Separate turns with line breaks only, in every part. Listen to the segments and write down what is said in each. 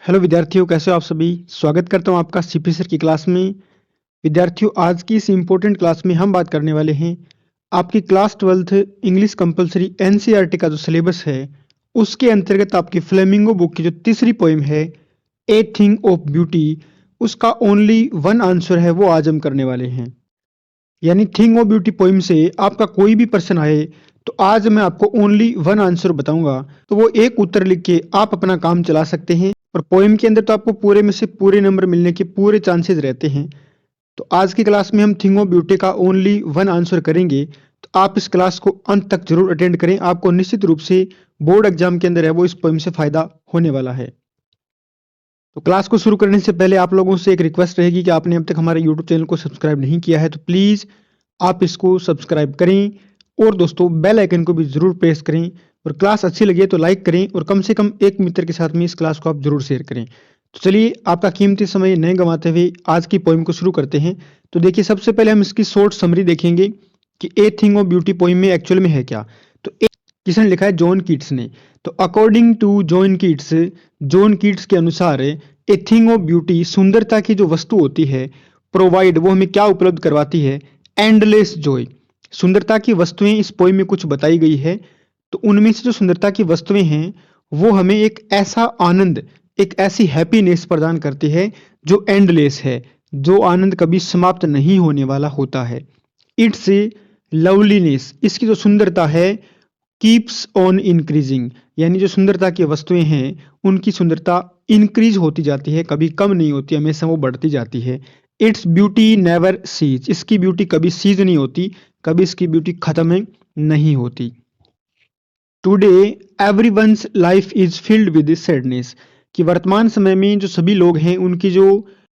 Hello विद्यार्थियों, कैसे हो आप सभी। स्वागत करता हूं आपका सीपी सर की क्लास में। विद्यार्थियों, आज की इस इम्पोर्टेंट क्लास में हम बात करने वाले हैं आपकी class 12th English compulsory NCERT का जो सिलेबस है उसके अंतर्गत आपकी फ्लेमिंगो बुक की जो तीसरी पोइम है ए थिंग ऑफ ब्यूटी, उसका ओनली वन आंसर है वो आज हम करने वाले हैं। यानी थिंग ऑफ ब्यूटी पोइम से आपका कोई भी प्रश्न आए तो आज मैं आपको ओनली वन आंसर बताऊंगा, तो वो एक उत्तर लिख के आप अपना काम चला सकते हैं। और पोइम के अंदर तो आपको पूरे में से पूरे नंबर मिलने के पूरे चांसेस रहते हैं। तो आज की क्लास में हम थिंग ऑफ ब्यूटी का ओनली वन आंसर करेंगे, तो आप इस क्लास को अंत तक जरूर अटेंड करें। आपको निश्चित रूप से बोर्ड एग्जाम के अंदर है वो इस पोइम से फायदा होने वाला है। तो क्लास को शुरू करने से पहले आप लोगों से एक रिक्वेस्ट रहेगी कि आपने अब तक हमारे यूट्यूब चैनल को सब्सक्राइब नहीं किया है तो प्लीज़ आप इसको सब्सक्राइब करें, और दोस्तों बेल आइकन को भी ज़रूर प्रेस करें। और क्लास अच्छी लगी तो लाइक करें, और कम से कम एक मित्र के साथ में इस क्लास को आप जरूर शेयर करें। तो चलिए आपका कीमती समय नहीं गंवाते हुए आज की पोइम को शुरू करते हैं। तो देखिए, सबसे पहले हम इसकी शॉर्ट समरी देखेंगे कि ए थिंग ऑफ ब्यूटी पोइम में एक्चुअल में है क्या। तो किसने लिखा है? जॉन कीट्स ने। तो अकॉर्डिंग टू जॉन कीट्स के अनुसार ए थिंग ऑफ ब्यूटी, सुंदरता की जो वस्तु होती है, प्रोवाइड, वो हमें क्या उपलब्ध करवाती है? Endless Joy. सुंदरता की वस्तुएं इस पोइम में कुछ बताई गई है। तो उनमें से जो सुंदरता की वस्तुएं हैं वो हमें एक ऐसा आनंद, एक ऐसी हैप्पीनेस प्रदान करती है जो एंडलेस है, जो आनंद कभी समाप्त नहीं होने वाला होता है। इट्स लवलीनेस, इसकी जो सुंदरता है, कीप्स ऑन इंक्रीजिंग, यानी जो सुंदरता की वस्तुएं हैं उनकी सुंदरता इंक्रीज होती जाती है, कभी कम नहीं होती, हमेशा वो बढ़ती जाती है। इट्स ब्यूटी नेवर सीज, इसकी ब्यूटी कभी सीज नहीं होती, कभी इसकी ब्यूटी खत्म नहीं होती। Today everyone's life is filled with sadness, कि वर्तमान समय में जो सभी लोग हैं उनकी जो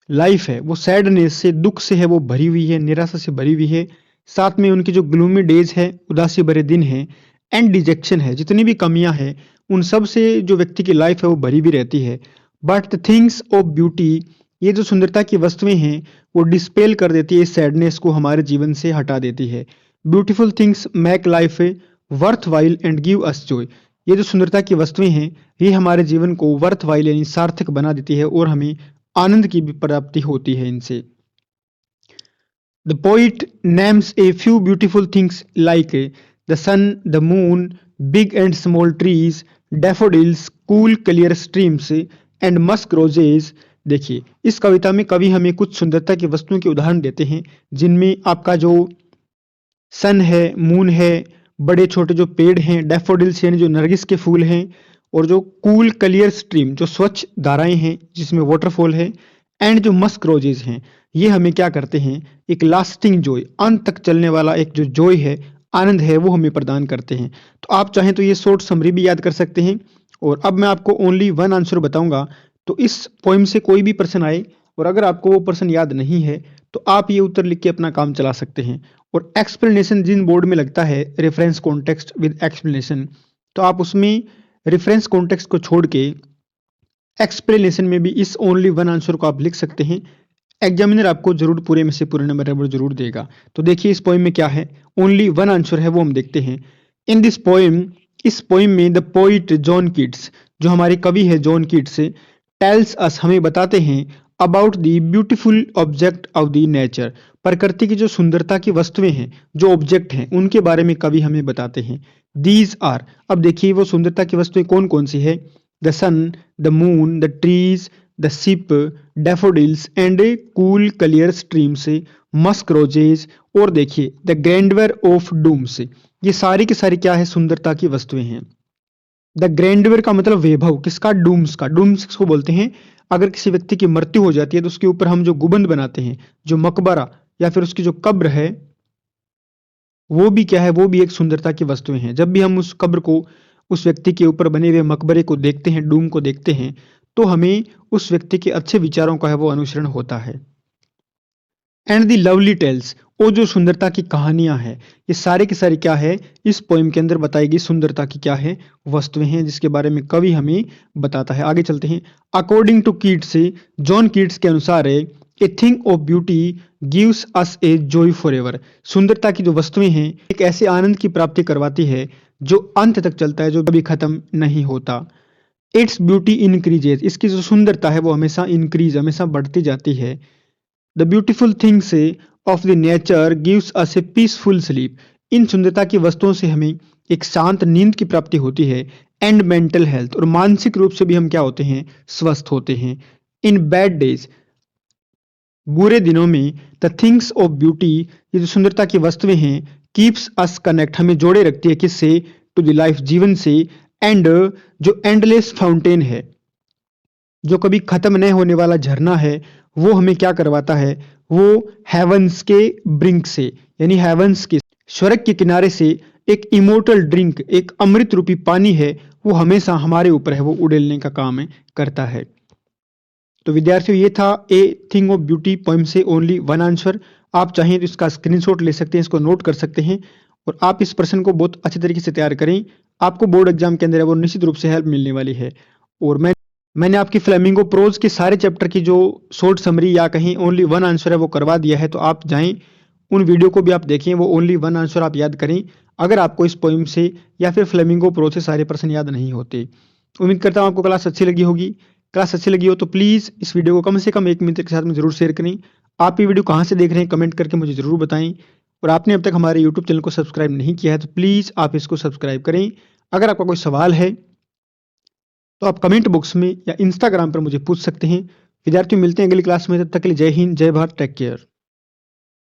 लाइफ है वो सैडनेस से, दुख से है वो भरी हुई है, निराशा से भरी हुई है। साथ में उनकी जो ग्लूमी डेज है, उदासी भरे दिन है, एंड डिजेक्शन है, जितनी भी कमियां हैं उन सब से जो व्यक्ति की लाइफ है वो भरी भी रहती है। But the things of beauty, ये जो सुंदरता की वस्तुएं हैं वो डिस्पेल कर देती है इस सैडनेस को, हमारे जीवन से हटा देती है। Beautiful things make life worth while and give us Joy, ये जो सुंदरता की वस्तुएं हैं ये हमारे जीवन को वर्थ वाइल यानी सार्थक बना देती है, और हमें आनंद की भी प्राप्ति होती है इनसे। The poet names a few beautiful things like the sun, the moon, big and small trees, daffodils, cool clear streams and musk roses. देखिए, इस कविता में कवि हमें कुछ सुंदरता की वस्तुओं के उदाहरण देते हैं, जिनमें आपका जो सन है, मून है, बड़े छोटे जो पेड़ हैं, डैफोडिल्स यानी जो नरगिस के फूल हैं, और जो कूल क्लियर स्ट्रीम, जो स्वच्छ धाराएं हैं जिसमें वाटरफॉल है, एंड जो मस्क रोजेज हैं, ये हमें क्या करते हैं? एक लास्टिंग जॉय, अंत तक चलने वाला एक जो जॉय है, आनंद है, वो हमें प्रदान करते हैं। तो आप चाहें तो ये शॉर्ट समरी भी याद कर सकते हैं। और अब मैं आपको ओनली वन आंसर बताऊंगा, तो इस पोइम से कोई भी प्रश्न आए और अगर आपको वो प्रश्न याद नहीं है तो आप ये उत्तर लिख के अपना काम चला सकते हैं। और एक्सप्लेनेशन जिन बोर्ड में लगता है रेफरेंस कॉन्टेक्स्ट विद एक्सप्लेनेशन, तो आप उसमें रेफरेंस कॉन्टेक्स्ट को छोड़ के एक्सप्लेनेशन में भी इस ओनली वन आंसर को आप लिख सकते हैं। एग्जामिनर आपको जरूर पूरे में से पूरे नंबर जरूर देगा। तो देखिए इस पोइम में क्या है, ओनली वन आंसर है वो हम देखते हैं। इन दिस पोइम, इस पोइम में द पोइट जॉन कीट्स, जो हमारे कवि है जॉन कीट्स, टेल्स अस, हमें बताते हैं about the beautiful object of the nature, प्रकृति की जो सुंदरता की वस्तुएं हैं, जो ऑब्जेक्ट हैं, उनके बारे में कवि हमें बताते हैं। दीज आर, अब देखिए वो सुंदरता की वस्तुएं कौन कौन सी है? The sun, the moon, the trees, the ship, daffodils and cool clear streams, musk roses, और देखिए द ग्रैंडवर ऑफ डूम्स। ये सारी की सारी क्या है? सुंदरता की वस्तुएं हैं। द ग्रैंडवर का मतलब वैभव, किसका? डूम्स का। डूम्स किसको बोलते हैं? अगर किसी व्यक्ति की मृत्यु हो जाती है तो उसके ऊपर हम जो गुबंद बनाते हैं, जो मकबरा या फिर उसकी जो कब्र है, वो भी क्या है? वो भी एक सुंदरता की वस्तुएं हैं। जब भी हम उस कब्र को, उस व्यक्ति के ऊपर बने हुए मकबरे को देखते हैं, डूम को देखते हैं, तो हमें उस व्यक्ति के अच्छे विचारों का है वो अनुसरण होता है। एंड दी लवली टेल्स, वो जो सुंदरता की कहानियां हैं, ये सारी की सारी क्या है? इस पोइम के अंदर बताई गई सुंदरता की क्या है? वस्तुएं हैं, जिसके बारे में कवि हमें बताता है। आगे चलते हैं। According to Keats, John Keats के अनुसार a thing of beauty gives us a joy forever, सुंदरता की जो वस्तुएं हैं एक ऐसे आनंद की प्राप्ति करवाती है जो अंत तक चलता है, जो कभी खत्म नहीं होता। इट्स ब्यूटी इंक्रीजेज, इसकी जो सुंदरता है वो हमेशा बढ़ती जाती है। The beautiful things of the nature gives us a peaceful sleep, इन सुंदरता की वस्तुओं से हमें एक शांत नींद की प्राप्ति होती है। एंड मेंटल हेल्थ, और मानसिक रूप से भी हम क्या होते हैं, स्वस्थ होते हैं। इन बैड डेज, बुरे दिनों में, द थिंग्स ऑफ ब्यूटी, ये जो सुंदरता की वस्तुएं हैं, कीप्स अस कनेक्ट, हमें जोड़े रखती है किससे, टू द लाइफ, जीवन से। एंड जो एंडलेस फाउंटेन है, जो कभी खत्म नहीं होने वाला झरना है, वो हमें क्या करवाता है, वो हेवंस के ब्रिंक से, यानी हेवंस के स्वर्ग के किनारे से एक इमोर्टल ड्रिंक, एक अमृत रूपी पानी है, वो हमेशा हमारे ऊपर है, वो उड़ेलने का काम करता है। तो विद्यार्थियों, ये था ए थिंग ऑफ ब्यूटी पोइम से ओनली वन आंसर। आप चाहें तो इसका स्क्रीनशॉट ले सकते हैं, इसको नोट कर सकते हैं, और आप इस प्रश्न को बहुत अच्छे तरीके से तैयार करें। आपको बोर्ड एग्जाम के अंदर है वो निश्चित रूप से हेल्प मिलने वाली है। और मैंने आपकी फ्लेमिंगो प्रोज के सारे चैप्टर की जो शॉर्ट समरी या कहीं ओनली वन आंसर है वो करवा दिया है, तो आप जाएं उन वीडियो को भी आप देखें, वो ओनली वन आंसर आप याद करें अगर आपको इस पोइम से या फिर फ्लेमिंगो प्रोज से सारे प्रश्न याद नहीं होते। उम्मीद करता हूँ आपको क्लास अच्छी लगी होगी। क्लास अच्छी लगी हो तो प्लीज़ इस वीडियो को कम से कम 1 मिनट के साथ में जरूर शेयर करें। आप ये वीडियो कहाँ से देख रहे हैं कमेंट करके मुझे ज़रूर बताएं, और आपने अब तक हमारे यूट्यूब चैनल को सब्सक्राइब नहीं किया है तो प्लीज़ आप इसको सब्सक्राइब करें। अगर आपका कोई सवाल है तो आप कमेंट बॉक्स में या इंस्टाग्राम पर मुझे पूछ सकते हैं। विद्यार्थियों, मिलते हैं अगली क्लास में, तब तक के लिए जय हिंद, जय भारत, टेक केयर।